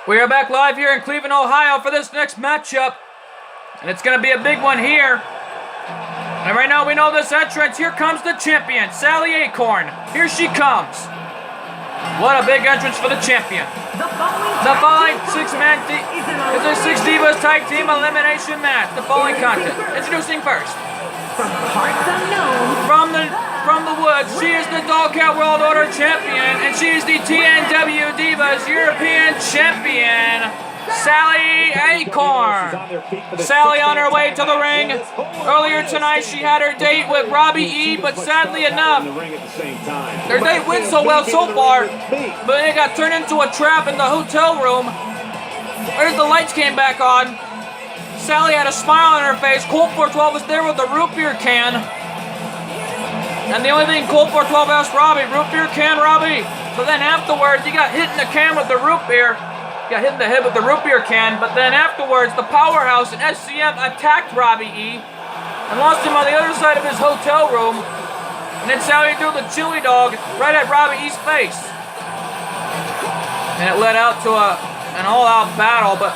We are back live here in Cleveland, Ohio for this next matchup. And it's going to be a big one here. And right now we know this entrance. Here comes the champion, Sally Acorn. Here she comes. What a big entrance for the champion. The following six-man is a Six Divas Tag Team Elimination Match. The following contest. Introducing first. From parts unknown. From the woods, she is the Dogcat World Order Champion, and she is the TNW Divas European Champion, Sally Acorn. Sally on her way to the ring. Earlier tonight, she had her date with Robbie E, but sadly enough, their date went so well so far, but it got turned into a trap in the hotel room. As the lights came back on, Sally had a smile on her face. Colt 412 was there with the root beer can. And the only thing Colt 412 asked Robbie, root beer can, Robbie? So then afterwards, he got hit in the can with the root beer. Got hit in the head with the root beer can. But then afterwards, the Powerhouse and SCM attacked Robbie E. And lost him on the other side of his hotel room. And then Sally threw the chili dog right at Robbie E's face. And it led out to an all-out battle. But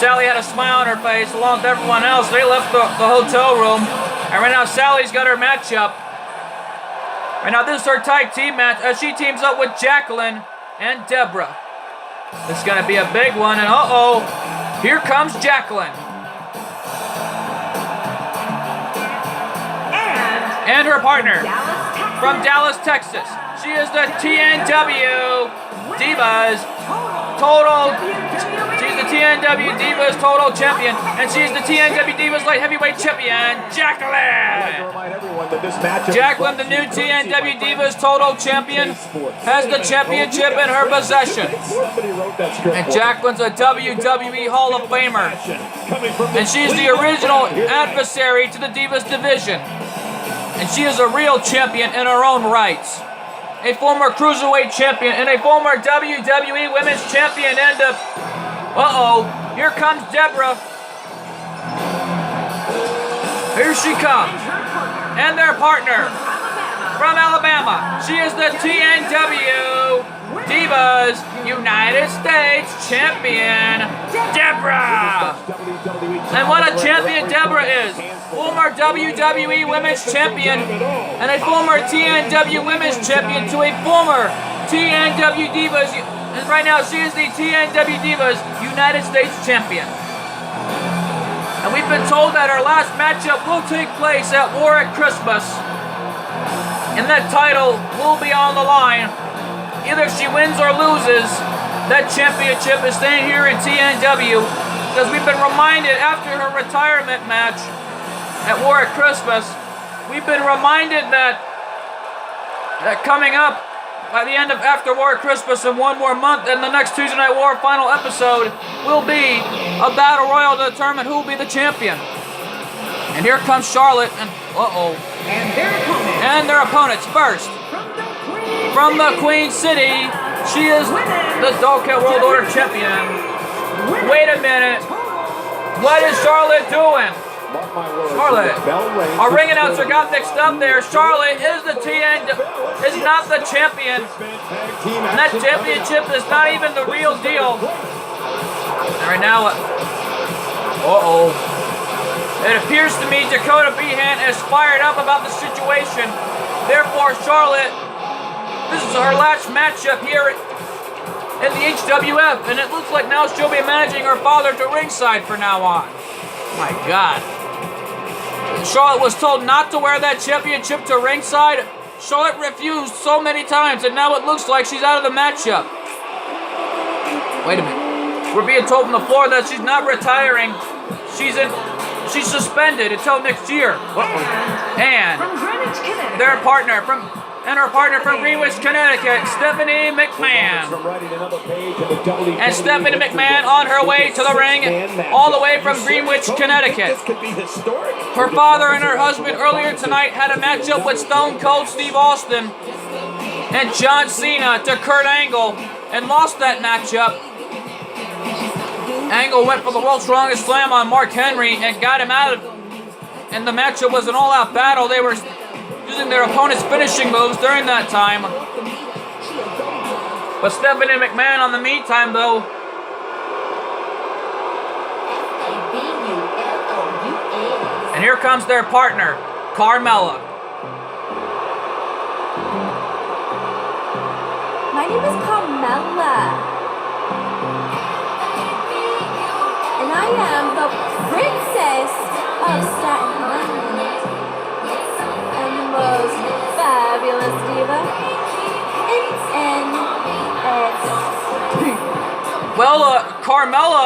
Sally had a smile on her face along with everyone else. They left the hotel room. And right now, Sally's got her matchup. Right now, this is her tag team match as she teams up with Jacqueline and Deborah. This is going to be a big one, and here comes Jacqueline. And her partner from Dallas, Texas. She is the TNW Divas She's the TNW Divas Total Champion, and she's the TNW Divas Light Heavyweight Champion, Jacqueline. Jacqueline, the new TNW Divas Total Champion, has the championship in her possession. And Jacqueline's a WWE Hall of Famer. And she's the original adversary to the Divas division. And she is a real champion in her own rights. A former Cruiserweight champion and a former WWE Women's Champion and here comes Deborah. Here she comes. And their partner from Alabama. She is the TNW Divas United States Champion, Deborah. And what a champion Deborah is. Former WWE Women's Champion and a former TNW Women's Champion to a former TNW Divas. And right now she is the TNW Divas United States Champion. And we've been told that our last matchup will take place at War at Christmas. And that title will be on the line. Either she wins or loses, that championship is staying here in TNW. Because we've been reminded after her retirement match at War at Christmas, we've been reminded that coming up by the end of After War at Christmas in one more month, and the next Tuesday Night War final episode will be a battle royal to determine who will be the champion. And here comes Charlotte, and and their opponents first. From the Queen City, she is the Dogcat World Order Champion. Wait a minute. What is Charlotte doing? Charlotte. Our ring announcer got mixed up there. Charlotte is is not the champion. And that championship is not even the real deal. And right now, it appears to me Dakota Behan is fired up about the situation. Therefore, Charlotte, this is her last matchup here in the HWF, and it looks like now she'll be managing her father to ringside from now on. My God. Charlotte was told not to wear that championship to ringside. Charlotte refused so many times, and now it looks like she's out of the matchup. Wait a minute. We're being told from the floor that she's not retiring. She's suspended until next year. And their partner from Greenwich, Connecticut, Stephanie McMahon. And Stephanie McMahon on her way to the ring, all the way from Greenwich, Connecticut. Her father and her husband earlier tonight had a matchup with Stone Cold Steve Austin and John Cena to Kurt Angle and lost that matchup. Angle went for the world's strongest slam on Mark Henry and got him out of it. And the matchup was an all-out battle. They were using their opponent's finishing moves during that time. But Stephanie McMahon, on the meantime, though, here comes their partner, Carmella. My name is Carmella. And I am the princess of Staten Island. And the most fabulous diva in NXT. Well, Carmella,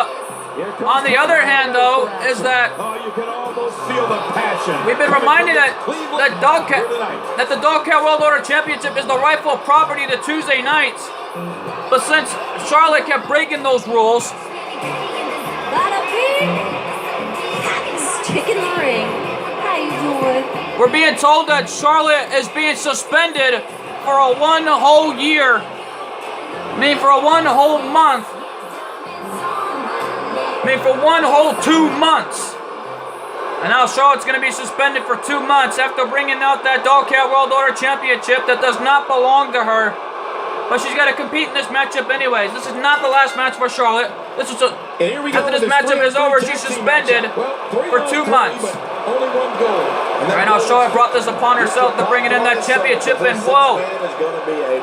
on the other hand, though, is that You can almost feel the passion. we've been reminded that the Dogcat World Order Championship is the rightful property of the Tuesday nights. But since Charlotte kept breaking those rules, Gotta be stick in the ring. How you doing? we're being told that Charlotte is being suspended for a 1 whole year. For a 1 whole month. For 1 whole 2 months. And now Charlotte's going to be suspended for 2 months after bringing out that Dogcat World Order Championship that does not belong to her. But she's got to compete in this matchup anyways. This is not the last match for Charlotte. After this matchup is over, she's suspended for 2 months. Right now, Charlotte brought this upon herself to bring it in that championship, and whoa!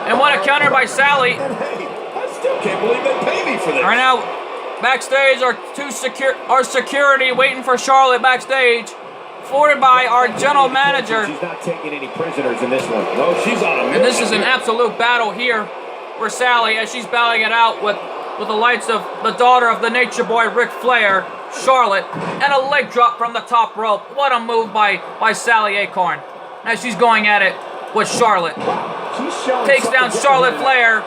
And what a counter by Sally. And hey, I still can't believe they pay me for this. Right now, backstage are our security waiting for Charlotte backstage, forwarded by our general manager. She's not taking any prisoners in this one. No, she's on a mission. And this is an absolute battle here for Sally as she's battling it out with the lights of the daughter of the Nature Boy, Ric Flair, Charlotte, and a leg drop from the top rope. What a move by Sally Acorn as she's going at it with Charlotte. Takes down Charlotte Flair.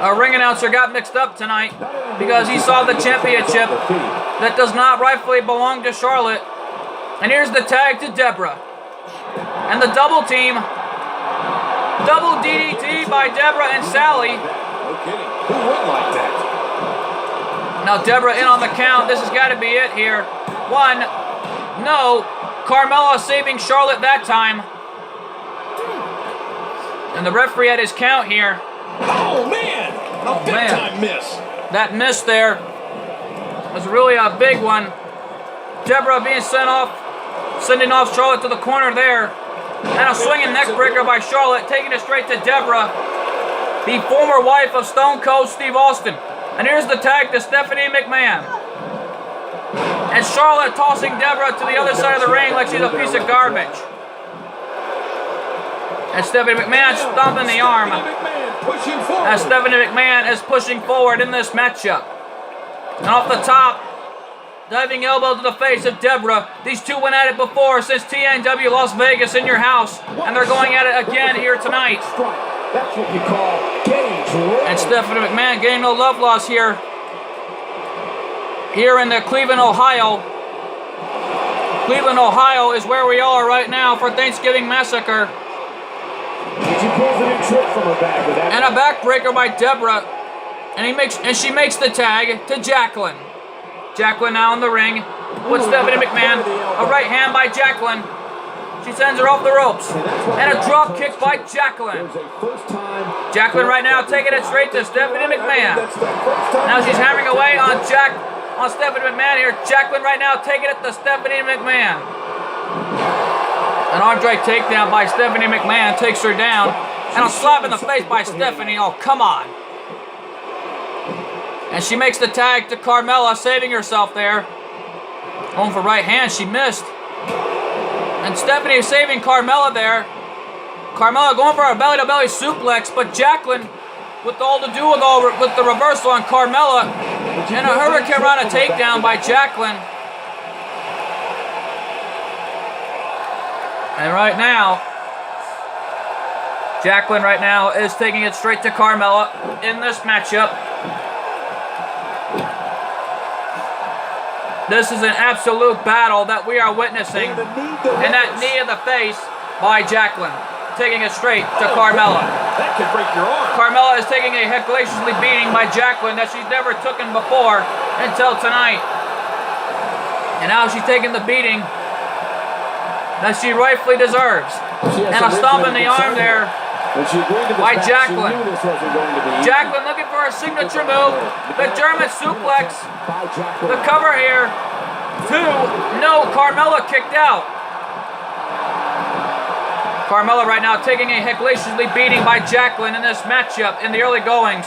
Our ring announcer got mixed up tonight because he saw the championship that does not rightfully belong to Charlotte. And here's the tag to Deborah. And the double team. Double DDT by Deborah and Sally. No kidding. Who would like that? Now Deborah in on the count. This has got to be it here. 1. No. Carmella saving Charlotte that time. And the referee had his count here. Oh, man! A big-time miss. That miss there was really a big one. Deborah being sending off Charlotte to the corner there. And a swinging neck breaker by Charlotte, taking it straight to Deborah, the former wife of Stone Cold Steve Austin. And here's the tag to Stephanie McMahon. And Charlotte tossing Deborah to the other side of the ring like she's a piece of garbage. And Stephanie McMahon stomping the arm. As Stephanie McMahon is pushing forward in this matchup. And off the top, diving elbow to the face of Deborah. These two went at it before since TNW Las Vegas in your house. And they're going at it again here tonight. That's what you call getting drilled. And Stephanie McMahon getting no love loss here. Here in the Cleveland, Ohio. Cleveland, Ohio is where we are right now for Thanksgiving Massacre. She pulls a new trick from her bag with that. And a backbreaker by Deborah. And she makes the tag to Jacqueline. Jacqueline now in the ring with Stephanie McMahon. A right hand by Jacqueline. She sends her off the ropes. And a drop kick by Jacqueline. Jacqueline right now taking it straight to Stephanie McMahon. Now she's hammering away on Stephanie McMahon here. Jacqueline right now taking it to Stephanie McMahon. An arm drag takedown by Stephanie McMahon takes her down. And a slap in the face by Stephanie. Oh, come on. And she makes the tag to Carmella, saving herself there. Going for right hand, she missed. And Stephanie is saving Carmella there. Carmella going for a belly-to-belly suplex, but Jacqueline with the reversal on Carmella. And a Hurricane Rana takedown by Jacqueline. And right now, Jacqueline right now is taking it straight to Carmella in this matchup. This is an absolute battle that we are witnessing. And that knee in the face by Jacqueline, taking it straight to Carmella. That could break your arm. Carmella is taking a hellaciously beating by Jacqueline that she's never taken before until tonight. And now she's taking the beating that she rightfully deserves. And a stomp in the arm there by Jacqueline. Jacqueline looking for a signature move. The German suplex. The cover here. 2. No, Carmella kicked out. Carmella right now taking a hellaciously beating by Jacqueline in this matchup in the early goings.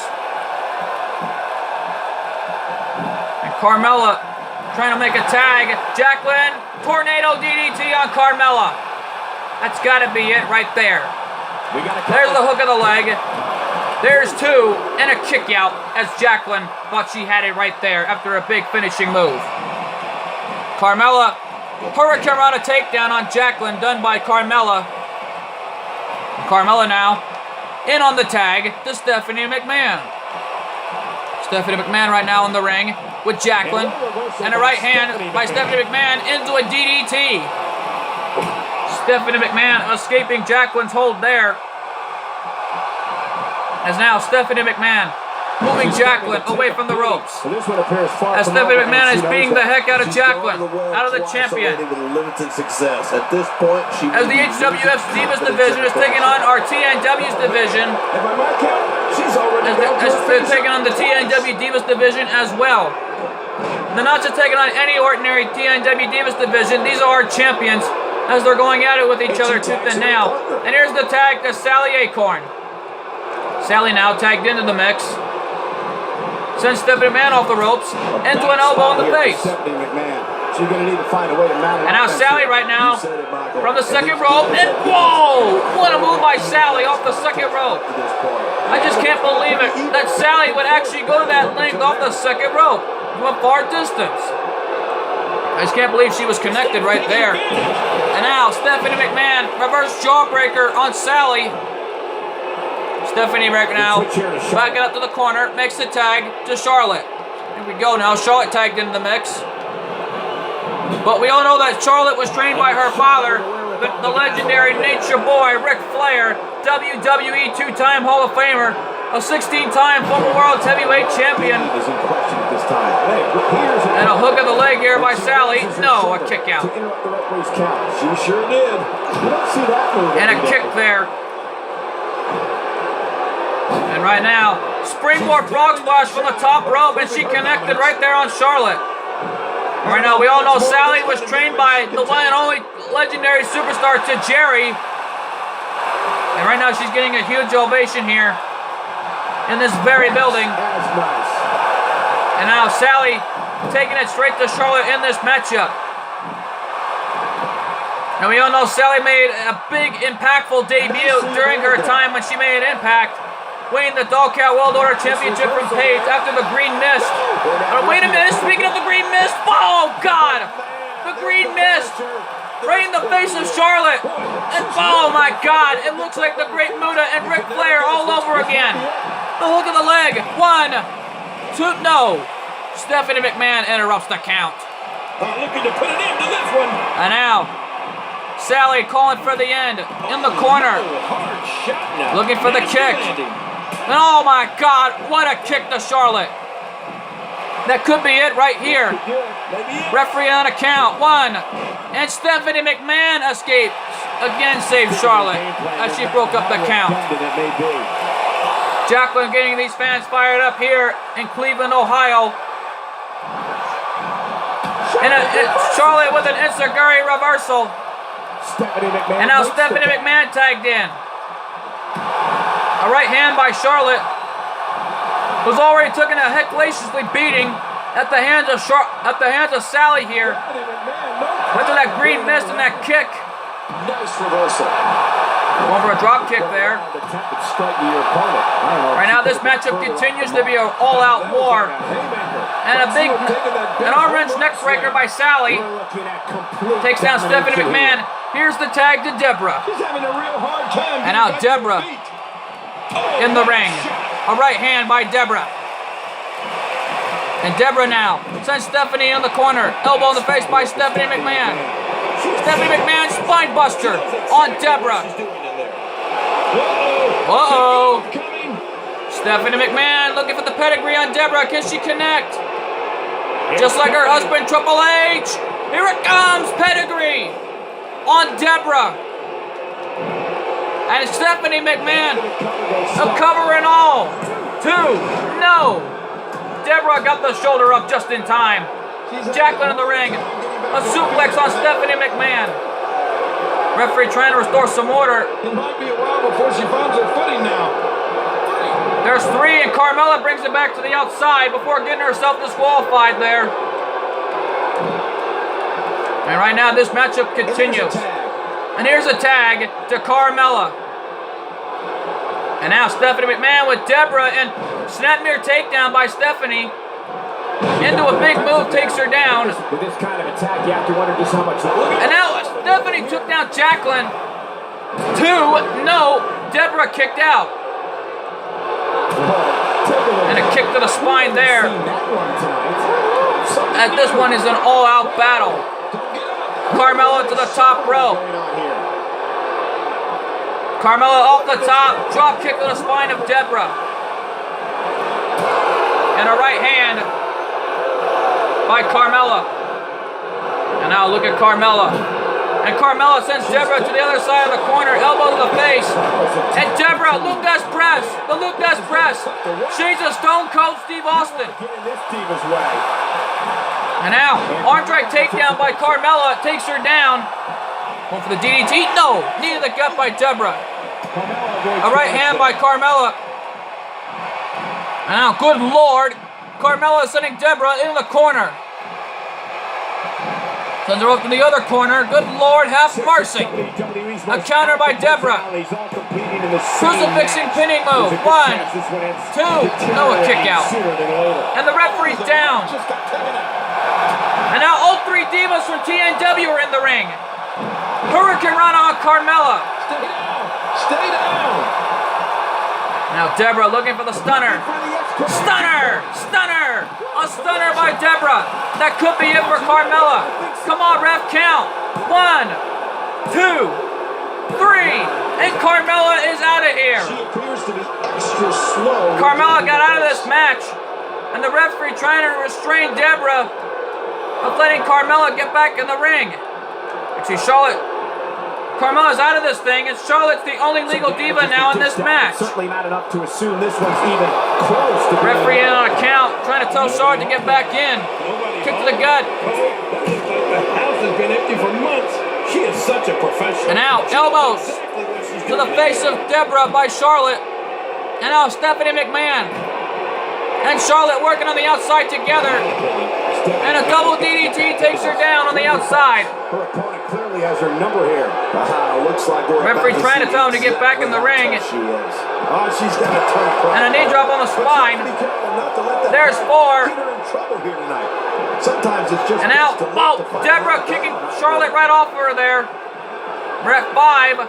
And Carmella trying to make a tag. Jacqueline, tornado DDT on Carmella. That's got to be it right there. There's the hook of the leg. There's 2 and a kick out as Jacqueline thought she had it right there after a big finishing move. Carmella, Hurricane Rana takedown on Jacqueline done by Carmella. Carmella now in on the tag to Stephanie McMahon. Stephanie McMahon right now in the ring with Jacqueline. And a right hand by Stephanie McMahon into a DDT. Stephanie McMahon escaping Jacqueline's hold there. As now Stephanie McMahon moving Jacqueline away from the ropes. As Stephanie McMahon is beating the heck out of Jacqueline, out of the champion. As the HWF Divas division is taking on our TNW's division. As they're taking on the TNW Divas division as well. They're not just taking on any ordinary TNW Divas division. These are our champions as they're going at it with each other tooth and nail. And here's the tag to Sally Acorn. Sally now tagged into the mix. Sends Stephanie McMahon off the ropes into an elbow in the face. And now Sally right now from the second rope. And whoa! What a move by Sally off the second rope. I just can't believe it that Sally would actually go that length off the second rope from a far distance. I just can't believe she was connected right there. And now Stephanie McMahon reverse jawbreaker on Sally. Stephanie right now backing up to the corner, makes the tag to Charlotte. Here we go now, Charlotte tagged into the mix. But we all know that Charlotte was trained by her father, the legendary Nature Boy, Ric Flair, WWE 2-time Hall of Famer, a 16-time former World Heavyweight Champion. And a hook of the leg here by Sally. No, a kick out. She sure did. And a kick there. And right now, springboard frog splash from the top rope, and she connected right there on Charlotte. Right now, we all know Sally was trained by the one and only legendary superstar Tajiri. And right now, she's getting a huge ovation here in this very building. And now Sally taking it straight to Charlotte in this matchup. Now, we all know Sally made a big, impactful debut during her time when she made an Impact, winning the Dogcat World Order Championship from Paige after the Green Mist. Wait a minute, speaking of the Green Mist, oh God! The Green Mist! Right in the face of Charlotte! And oh my God, it looks like the Great Muta and Ric Flair all over again! The hook of the leg, 1, 2, no! Stephanie McMahon interrupts the count. Looking to put an end to this one. And now, Sally calling for the end in the corner. Looking for the kick. And oh my God, what a kick to Charlotte. That could be it right here. Referee on a count. 1. And Stephanie McMahon escapes. Again saves Charlotte as she broke up the count. Jacqueline getting these fans fired up here in Cleveland, Ohio. And Charlotte with an Enziguri reversal. And now Stephanie McMahon tagged in. A right hand by Charlotte, who's already taken a hellaciously beating at the hands of Sally here. After that Green Mist and that kick. Nice reversal. Going for a drop kick there. Right now, this matchup continues to be an all-out war. And an arm-wrench neck breaker by Sally takes down Stephanie McMahon. Here's the tag to Deborah. And now Deborah in the ring. A right hand by Deborah. And Deborah now sends Stephanie in the corner. Elbow in the face by Stephanie McMahon. Stephanie McMahon spine buster on Deborah. Uh-oh. Stephanie McMahon looking for the pedigree on Deborah. Can she connect? Just like her husband, Triple H. Here it comes. Pedigree on Deborah. And Stephanie McMahon, a cover and all. 2, no. Deborah got the shoulder up just in time. Jacqueline in the ring. A suplex on Stephanie McMahon. Referee trying to restore some order. It might be a while before she finds her footing now. There's 3, and Carmella brings it back to the outside before getting herself disqualified there. And right now, this matchup continues. And here's a tag to Carmella. And now Stephanie McMahon with Deborah, and snapmare takedown by Stephanie. Into a big move, takes her down. With this kind of attack, you have to wonder just how much. And now Stephanie took down Jacqueline. 2, no, Deborah kicked out. And a kick to the spine there. And this one is an all-out battle. Carmella to the top rope. Carmella off the top, drop kick to the spine of Deborah. And a right hand by Carmella. And now look at Carmella. And Carmella sends Deborah to the other side of the corner, elbow to the face. And Deborah, Lucas press, the Lucas press. She's a Stone Cold Steve Austin. And now, arm drag takedown by Carmella, takes her down. Going for the DDT, no, knee to the gut by Deborah. A right hand by Carmella. And now, good Lord, Carmella is sending Deborah into the corner. Sends her up to the other corner. Good Lord, have mercy. A counter by Deborah. Crucifixing pinning move. 1, 2, no, a kick out. And the referee's down. And now all 3 divas from TNW are in the ring. Hurricane Run on Carmella. Stay down. Now Deborah looking for the stunner. Stunner! Stunner! A stunner by Deborah. That could be it for Carmella. Come on, ref, count. 1, 2, 3. And Carmella is out of here. She appears to be extra slow. Carmella got out of this match. And the referee trying to restrain Deborah of letting Carmella get back in the ring. Actually, Carmella's out of this thing, and Charlotte's the only legal diva now in this match. Certainly not enough to assume this one's even close to being Referee in on a count, trying to tell Charlotte to get back in. Kick to the gut. The house has been empty for months. She is such a professional. And now, elbows to the face of Deborah by Charlotte. And now Stephanie McMahon and Charlotte working on the outside together. And a double DDT takes her down on the outside. Her opponent clearly has her number here. Looks like we're referee trying to tell him to get back in the ring. She is. Oh, she's got a turn. And a knee drop on the spine. There's 4. Sometimes it's just. And now, Deborah kicking Charlotte right off her there. We're at 5.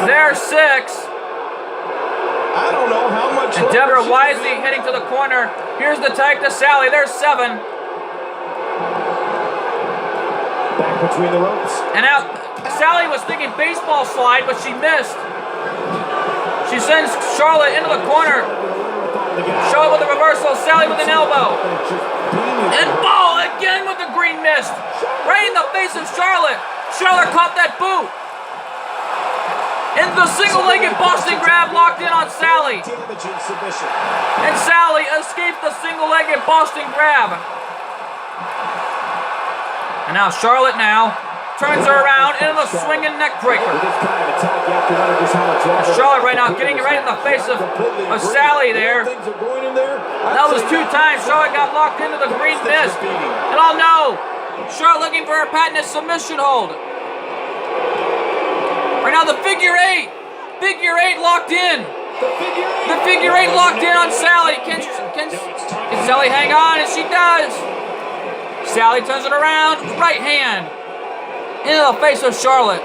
There's 6. I don't know how much. And Deborah wisely heading to the corner. Here's the tag to Sally. There's 7. Back between the ropes. And now Sally was thinking baseball slide, but she missed. She sends Charlotte into the corner. Charlotte with a reversal. Sally with an elbow. And ball again with the green mist. Right in the face of Charlotte. Charlotte caught that boot. And the single-legged Boston grab locked in on Sally. And Sally escaped the single-legged Boston grab. And now Charlotte turns her around into the swinging neck breaker. Charlotte right now getting right in the face of Sally there. That was 2 times Charlotte got locked into the green mist. And oh no, Charlotte looking for her patented submission hold. Right now the figure 8. Figure 8 locked in. The figure 8 locked in on Sally. Can Sally hang on? And she does. Sally turns it around. Right hand into the face of Charlotte.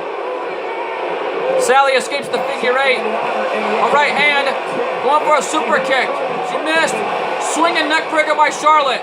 Sally escapes the figure 8. A right hand going for a super kick. She missed. Swinging neck breaker by Charlotte.